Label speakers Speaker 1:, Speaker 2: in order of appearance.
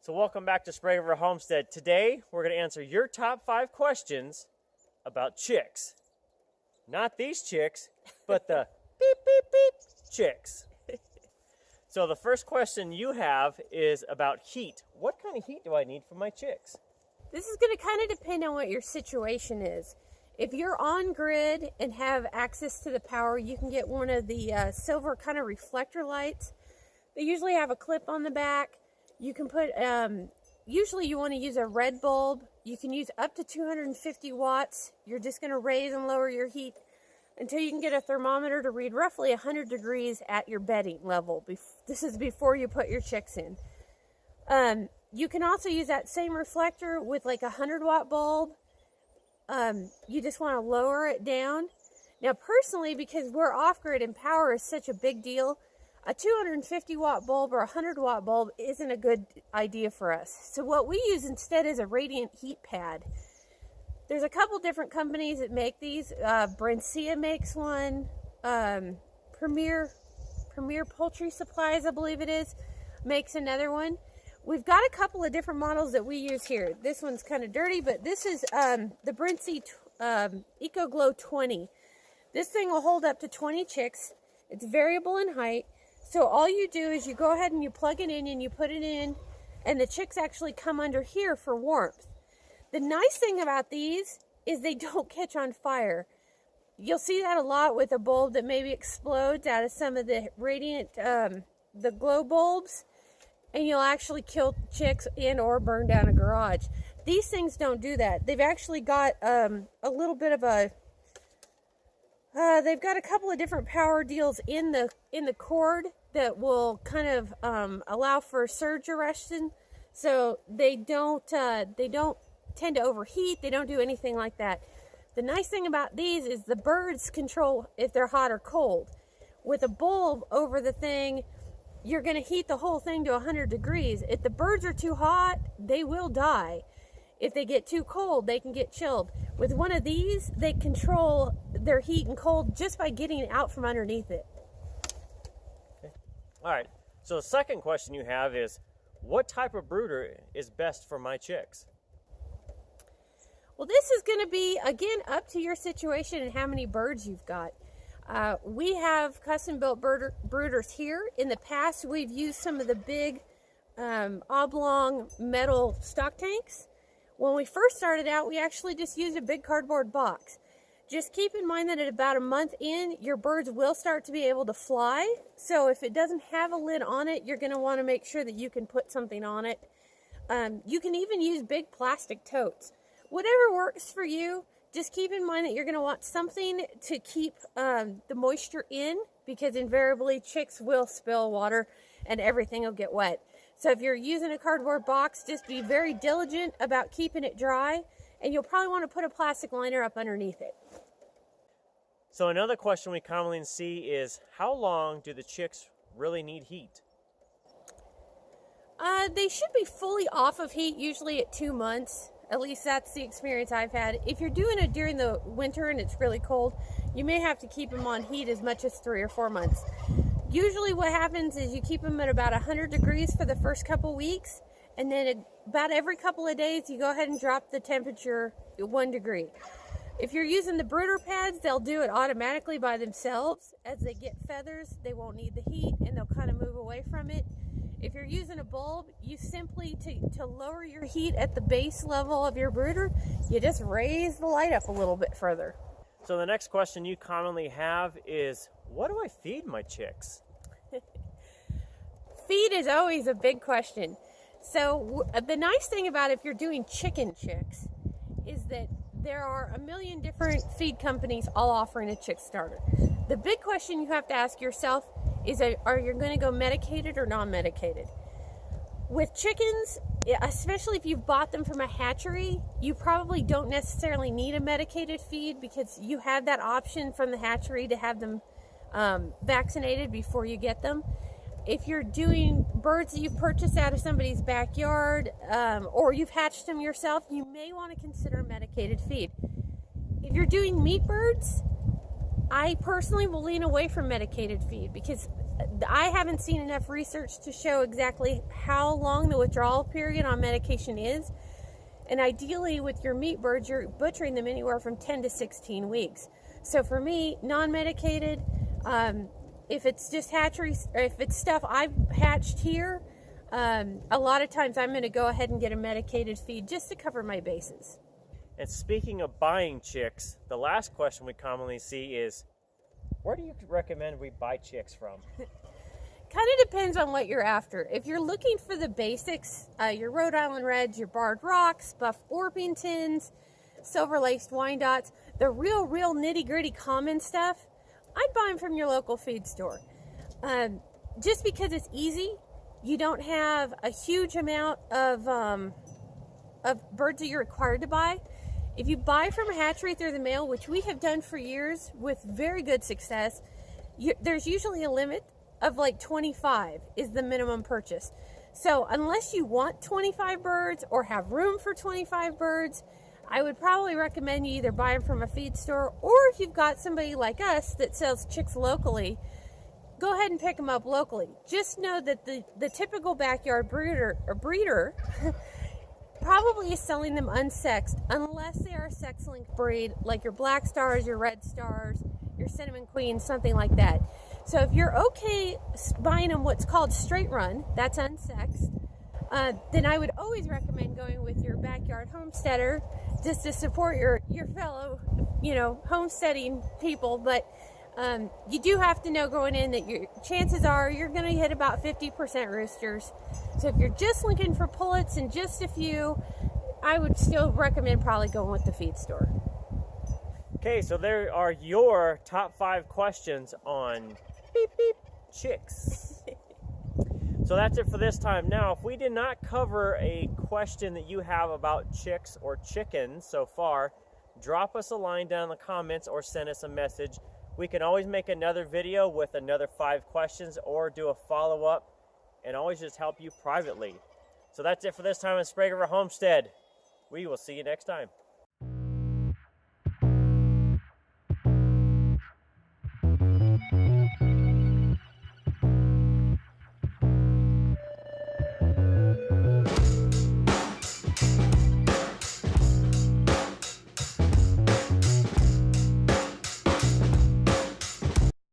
Speaker 1: So welcome back to Spray River Homestead. Today we're going to answer your top 5 questions about chicks. Not these chicks, but the beep beep beep chicks. So the first question you have is about heat. What kind of heat do I need for my chicks?
Speaker 2: This is going to kind of depend on what your situation is. If you're on grid and have access to the power, you can get one of the silver kind of reflector lights. They usually have a clip on the back. You can put, usually you want to use a red bulb. You can use up to 250 watts. You're just going to raise and lower your heat until you can get a thermometer to read roughly 100 degrees at your bedding level. This is before you put your chicks in. You can also use that same reflector with like a 100-watt bulb. You just want to lower it down. Now personally, because we're off-grid and power is such a big deal, a 250-watt bulb or a 100-watt bulb isn't a good idea for us. So what we use instead is a radiant heat pad. There's a couple different companies that make these. Brencia makes one. Premier Poultry Supplies, I believe it is, makes another one. We've got a couple of different models that we use here. This one's kind of dirty, but this is the Brencia EcoGlow 20. This thing will hold up to 20 chicks. It's variable in height. So all you do is you go ahead and you plug it in and you put it in, and the chicks actually come under here for warmth. The nice thing about these is they don't catch on fire. You'll see that a lot with a bulb that maybe explodes out of some of the radiant, the glow bulbs, and you'll actually kill chicks and or burn down a garage. These things don't do that. They've actually got a little bit of a, they've got a couple of different power deals in the cord that will kind of allow for surge arrestion, so they don't tend to overheat. They don't do anything like that. The nice thing about these is the birds control if they're hot or cold. With a bulb over the thing, you're going to heat the whole thing to 100 degrees. If the birds are too hot, they will die. If they get too cold, they can get chilled. With one of these, they control their heat and cold just by getting it out from underneath it.
Speaker 1: Okay. All right, so the second question you have is, what type of brooder is best for my chicks?
Speaker 2: Well, this is going to be, again, up to your situation and how many birds you've got. We have custom-built brooders here. In the past, we've used some of the big oblong metal stock tanks. When we first started out, we actually just used a big cardboard box. Just keep in mind that at about a month in, your birds will start to be able to fly. So if it doesn't have a lid on it, you're going to want to make sure that you can put something on it. You can even use big plastic totes. Whatever works for you, just keep in mind that you're going to want something to keep the moisture in, because invariably chicks will spill water and everything will get wet. So if you're using a cardboard box, just be very diligent about keeping it dry, and you'll probably want to put a plastic liner up underneath it.
Speaker 1: So another question we commonly see is, how long do the chicks really need heat?
Speaker 2: They should be fully off of heat usually at 2 months. At least that's the experience I've had. If you're doing it during the winter and it's really cold, you may have to keep them on heat as much as 3 or 4 months. Usually what happens is you keep them at about 100 degrees for the first couple weeks, and then about every couple of days you go ahead and drop the temperature 1 degree. If you're using the brooder pads, they'll do it automatically by themselves. As they get feathers, they won't need the heat and they'll kind of move away from it. If you're using a bulb, you simply, to lower your heat at the base level of your brooder, you just raise the light up a little bit further.
Speaker 1: So the next question you commonly have is, what do I feed my chicks?
Speaker 2: Feed is always a big question. So the nice thing about if you're doing chicken chicks is that there are a million different feed companies all offering a chick starter. The big question you have to ask yourself is, are you going to go medicated or non-medicated? With chickens, especially if you've bought them from a hatchery, you probably don't necessarily need a medicated feed, because you have that option from the hatchery to have them vaccinated before you get them. If you're doing birds that you've purchased out of somebody's backyard, or you've hatched them yourself, you may want to consider a medicated feed. If you're doing meat birds, I personally will lean away from medicated feed, because I haven't seen enough research to show exactly how long the withdrawal period on medication is. And ideally, with your meat birds, you're butchering them anywhere from 10 to 16 weeks. So for me, non-medicated, if it's just hatcheries, or if it's stuff I've hatched here, a lot of times I'm going to go ahead and get a medicated feed just to cover my bases.
Speaker 1: And speaking of buying chicks, the last question we commonly see is, where do you recommend we buy chicks from?
Speaker 2: Kind of depends on what you're after. If you're looking for the basics, your Rhode Island Reds, your Barred Rocks, Buff Orpingtons, Silver-Laced Wyandottes, the real nitty-gritty common stuff, I'd buy them from your local feed store. Just because it's easy, you don't have a huge amount of birds that you're required to buy. If you buy from a hatchery through the mail, which we have done for years with very good success, there's usually a limit of like 25 is the minimum purchase. So unless you want 25 birds or have room for 25 birds, I would probably recommend you either buy them from a feed store, or if you've got somebody like us that sells chicks locally, go ahead and pick them up locally. Just know that the typical backyard breeder probably is selling them unsexed, unless they are a sex-linked breed, like your black stars, your red stars, your cinnamon queens, something like that. So if you're okay buying them what's called straight run, that's unsexed, then I would always recommend going with your backyard homesteader, just to support your fellow, homesteading people. But you do have to know going in that your chances are you're going to hit about 50% roosters. So if you're just looking for pullets and just a few, I would still recommend probably going with the feed store.
Speaker 1: Okay, so there are your top 5 questions on beep beep chicks. So that's it for this time. Now, if we did not cover a question that you have about chicks or chickens so far, drop us a line down in the comments or send us a message. We can always make another video with another 5 questions or do a follow-up and always just help you privately. So that's it for this time in Sprague River Homestead. We will see you next time.